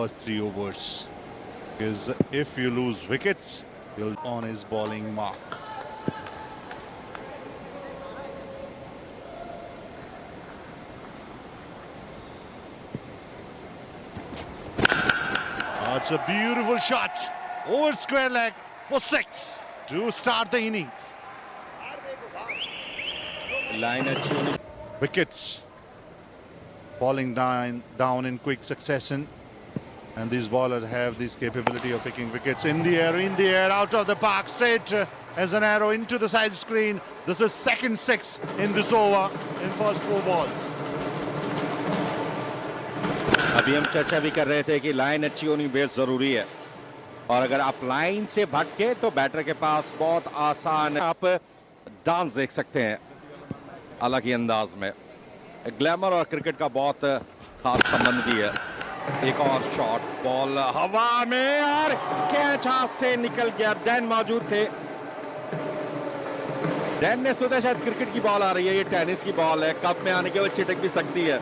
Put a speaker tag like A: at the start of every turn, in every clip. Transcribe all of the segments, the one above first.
A: first 3 overs. Because if you lose wickets, you'll on his bowling mark. That's a beautiful shot over square leg for 6 to start the innings.
B: Line अच्छी होनी.
A: Wickets falling down in quick succession, and these bowlers have this capability of picking wickets in the air, out of the park, straight as an arrow into the side screen. This is second 6 in this over in first 4 balls.
B: अभी हम चर्चा भी कर रहे थे कि line अच्छी होनी बेहद जरूरी है, और अगर आप लाइन से भटके तो बैटर के पास बहुत आसान आप डांस देख सकते हैं अलग ही अंदाज में. ग्लैमर और क्रिकेट का बहुत खास संबंध भी है. एक और शॉट, बॉल हवा में और कैच हाथ से निकल गया. डैन मौजूद थे. डैन ने सोचा शायद क्रिकेट की बॉल आ रही है, ये टेनिस की बॉल है, कप में आने के बाद छिटक भी सकती है.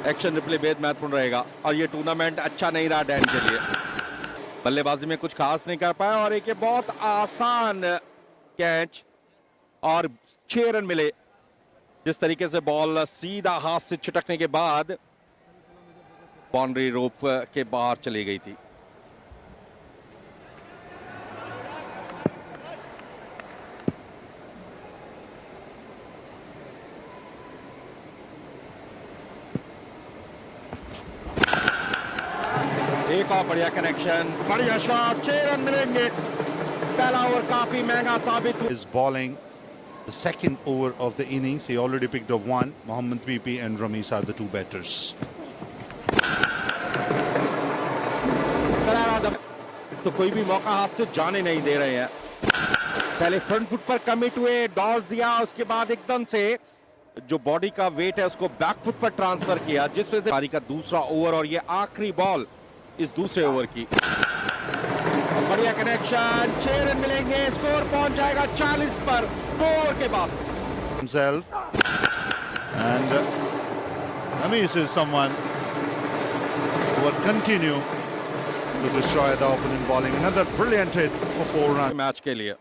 B: एक्शन रिप्ले बेहद महत्वपूर्ण रहेगा, और ये टूर्नामेंट अच्छा नहीं रहा डैन के लिए. बल्लेबाजी में कुछ खास नहीं कर पाया, और एक बहुत आसान कैच और 6 रन मिले. जिस तरीके से बॉल सीधा हाथ से छिटकने के बाद बाउंड्री रोप के बाहर चली गई थी. एक और बढ़िया कनेक्शन, बढ़िया शॉट, 6 रन मिलेंगे. पहला ओवर काफी महंगा साबित हुआ.
A: Is bowling the second over of the innings. He already picked up 1. Mohammad PP and Ramesh are the 2 batters.
B: तो कोई भी मौका हाथ से जाने नहीं दे रहे हैं. पहले फ्रंट फुट पर कमिट हुए, डॉस दिया, उसके बाद एकदम से जो बॉडी का वेट है उसको बैक फुट पर ट्रांसफर किया, जिस वजह से पारी का दूसरा ओवर और ये आखिरी बॉल इस दूसरे ओवर की. बढ़िया कनेक्शन, 6 रन मिलेंगे. स्कोर पहुंच जाएगा 40 पर 2 ओवर के बाद.
A: Himself, and Ramesh is someone who will continue to destroy the opponent bowling. Another brilliant hit for 4 runs.
B: Match के लिए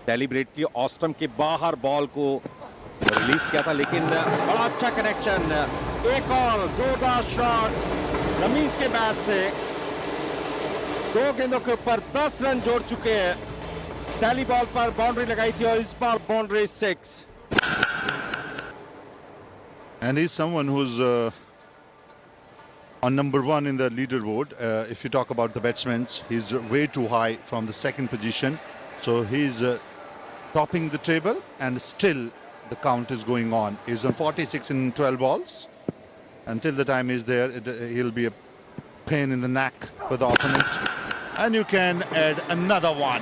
B: डेलिब्रेटली ऑस्टम के बाहर बॉल को रिलीज किया था, लेकिन बड़ा अच्छा कनेक्शन. एक और जोरदार शॉट रमीज के बैट से. 2 गेंदों के ऊपर 10 रन जोड़ चुके हैं. पहली बॉल पर बाउंड्री लगाई थी और इस बार boundary 6.
A: And he's someone who's on number 1 in the leaderboard. If you talk about the batsmen, he's way too high from the second position. So he's topping the table, and still the count is going on. He's on 46 in 12 balls. Until the time he's there, he'll be a pain in the neck for the opponent. And you can add another one.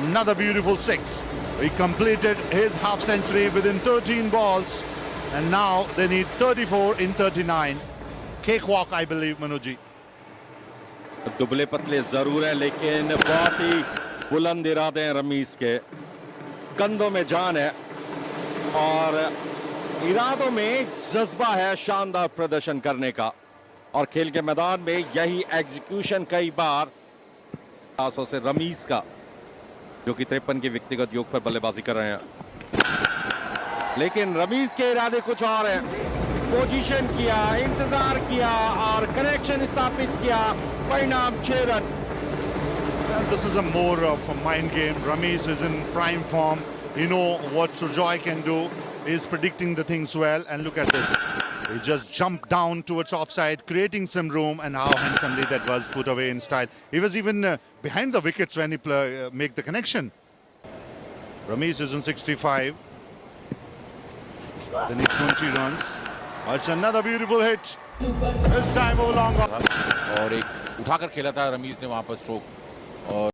A: Another beautiful 6. He completed his half century within 13 balls. And now they need 34 in 39. Cakewalk, I believe, Manoj.
B: दुबले पतले जरूर है, लेकिन बहुत ही बुलंद इरादे हैं रमीज के. कंधों में जान है और इरादों में जज्बा है शानदार प्रदर्शन करने का, और खेल के मैदान में यही एग्जीक्यूशन कई बार खासों से रमीज का, जो कि 53 के व्यक्तिगत योग पर बल्लेबाजी कर रहे हैं. लेकिन रमीज के इरादे कुछ और हैं. पोजीशन किया, इंतजार किया और कनेक्शन स्थापित किया. परिणाम 6 run.
A: And this is a more of a mind game. Ramesh is in prime form. You know what Surjoy can do. He's predicting the things well. And look at this. He just jumped down towards offside, creating some room, and how handsomely that was put away in style. He was even behind the wickets when he make the connection. Ramesh is on 65. They need 20 runs. It's another beautiful hit. This time over long.
C: और एक उठाकर खेला था रमीज ने वहां पर stroke, और